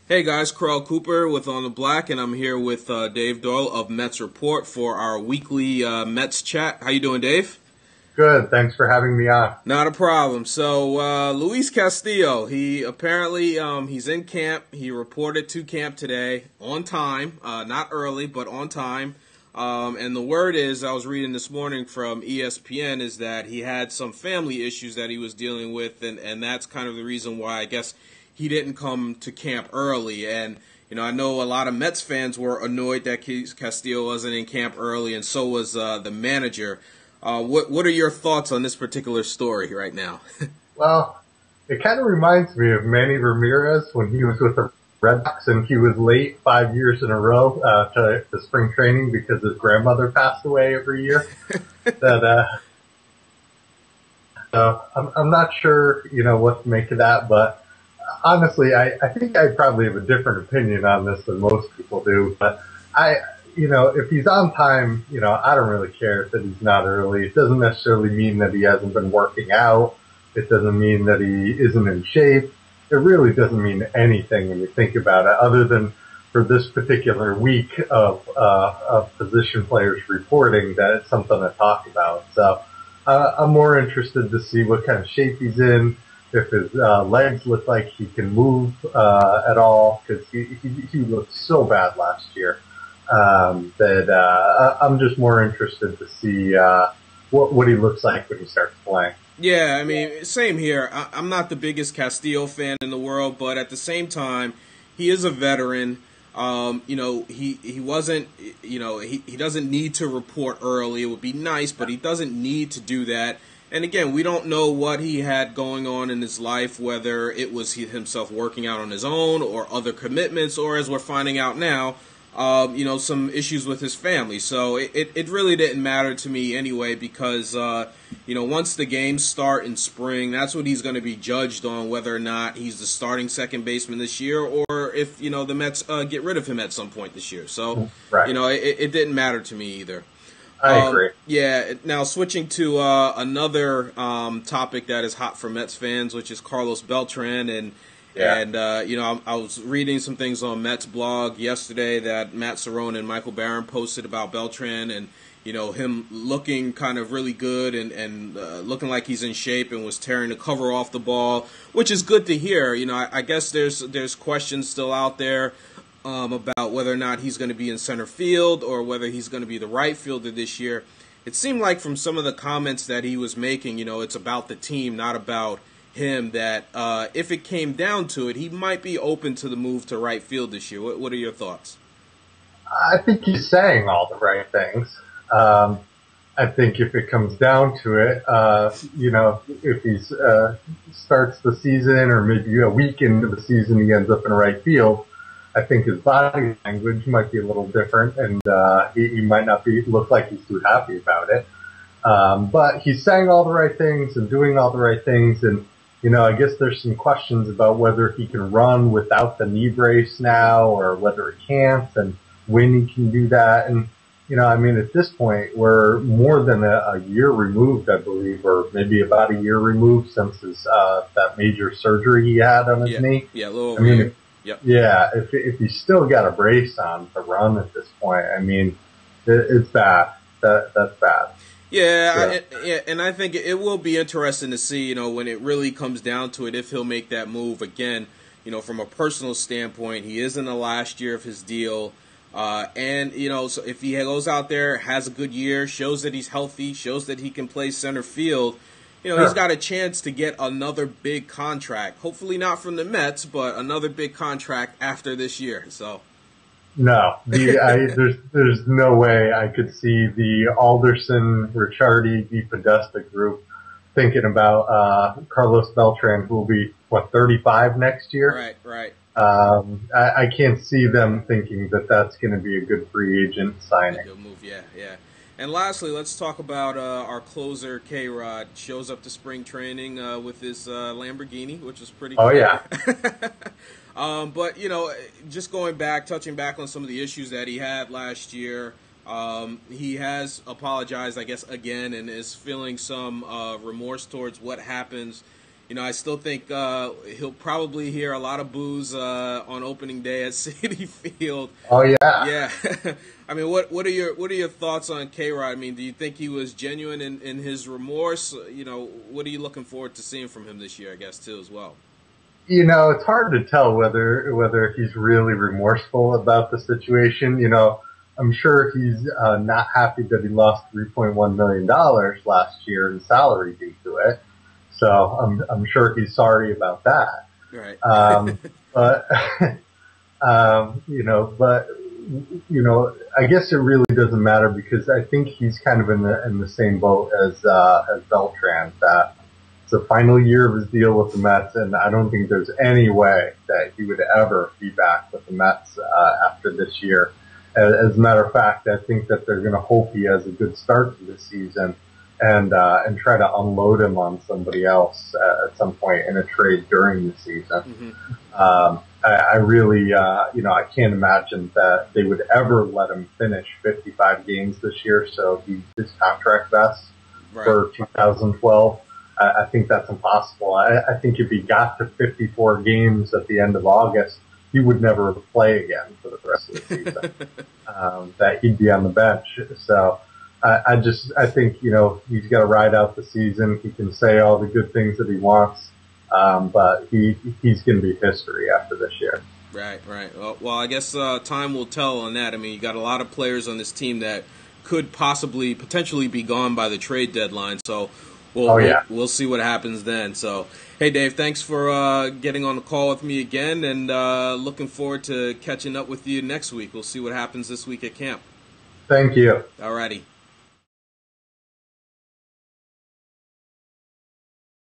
Hey guys, Carl Cooper with On the Black, and I'm here with Dave Doyle of Mets Report for our weekly Mets chat. How you doing, Dave? Good. Thanks for having me on. Not a problem. So Luis Castillo, he apparently he's in camp. He reported to camp today on time, not early, but on time. And the word is, I was reading this morning from ESPN, is that he had some family issues that he was dealing with, and that's kind of the reason why I guess he didn't come to camp early. And I know a lot of Mets fans were annoyed that Castillo wasn't in camp early, and so was the manager. What are your thoughts on this particular story right now? Well, it kind of reminds me of Manny Ramirez when he was with the Red Sox and he was late 5 years in a row to spring training because his grandmother passed away every year. I'm not sure what to make of that, but honestly, I think I probably have a different opinion on this than most people do. But if he's on time, I don't really care that he's not early. It doesn't necessarily mean that he hasn't been working out. It doesn't mean that he isn't in shape. It really doesn't mean anything when you think about it, other than for this particular week of position players reporting that it's something to talk about. So I'm more interested to see what kind of shape he's in, if his legs look like he can move at all, because he looked so bad last year. I'm just more interested to see what he looks like when he starts playing. Yeah, I mean, same here. I'm not the biggest Castillo fan in the world, but at the same time, he is a veteran. He wasn't, he doesn't need to report early. It would be nice, but he doesn't need to do that. And again, we don't know what he had going on in his life, whether it was himself working out on his own or other commitments, or as we're finding out now, some issues with his family. So it really didn't matter to me anyway, because, once the games start in spring, that's what he's going to be judged on, whether or not he's the starting second baseman this year, or if, the Mets get rid of him at some point this year. So, right. It didn't matter to me either. I agree. Yeah. Now switching to another topic that is hot for Mets fans, which is Carlos Beltran, and I was reading some things on Mets blog yesterday that Matt Cerrone and Michael Barron posted about Beltran, and him looking kind of really good and looking like he's in shape, and was tearing the cover off the ball, which is good to hear. I guess there's questions still out there about whether or not he's going to be in center field or whether he's going to be the right fielder this year. It seemed like from some of the comments that he was making, it's about the team, not about him, that if it came down to it, he might be open to the move to right field this year. What are your thoughts? I think he's saying all the right things. I think if it comes down to it, if he starts the season or maybe a week into the season he ends up in right field, I think his body language might be a little different, and he might not look like he's too happy about it. But he's saying all the right things and doing all the right things, and I guess there's some questions about whether he can run without the knee brace now, or whether he can't, and when he can do that. And at this point, we're more than a year removed, I believe, or maybe about a year removed since his that major surgery he had on his knee. Yeah, a little over a year. Yep. Yeah, if he's still got a brace on to run at this point, it's bad. That's bad. Yeah, and I think it will be interesting to see, when it really comes down to it, if he'll make that move again. From a personal standpoint, he is in the last year of his deal, and so if he goes out there, has a good year, shows that he's healthy, shows that he can play center field, Sure. He's got a chance to get another big contract. Hopefully not from the Mets, but another big contract after this year. So. No, there's no way I could see the Alderson, Ricciardi, Podesta group thinking about Carlos Beltran, who will be 35 next year. Right. I can't see them thinking that that's going to be a good free agent signing. A good move, yeah. And lastly, let's talk about our closer, K-Rod. Shows up to spring training with his Lamborghini, which was pretty cool. Oh, yeah. But, just touching back on some of the issues that he had last year, he has apologized, I guess, again, and is feeling some remorse towards what happens I still think he'll probably hear a lot of boos on opening day at Citi Field. Oh yeah. Yeah, I mean, what are your thoughts on K-Rod? I mean, do you think he was genuine in his remorse? What are you looking forward to seeing from him this year? I guess too as well. It's hard to tell whether he's really remorseful about the situation. I'm sure he's not happy that he lost $3.1 million last year in salary due to it. So I'm sure he's sorry about that. Right. But I guess it really doesn't matter because I think he's kind of in the same boat as Beltran, that it's the final year of his deal with the Mets, and I don't think there's any way that he would ever be back with the Mets after this year. As a matter of fact, I think that they're going to hope he has a good start to the season and try to unload him on somebody else at some point in a trade during the season. Mm-hmm. I really, I can't imagine that they would ever let him finish 55 games this year, so his contract vests for 2012. I think that's impossible. I think if he got to 54 games at the end of August, he would never play again for the rest of the season. That he'd be on the bench. So I think, he's got to ride out the season. He can say all the good things that he wants, but he's going to be history after this year. Right. Well, I guess time will tell on that. I mean, you got a lot of players on this team that could potentially be gone by the trade deadline. So we'll see what happens then. So, hey, Dave, thanks for getting on the call with me again, and looking forward to catching up with you next week. We'll see what happens this week at camp. Thank you. All righty.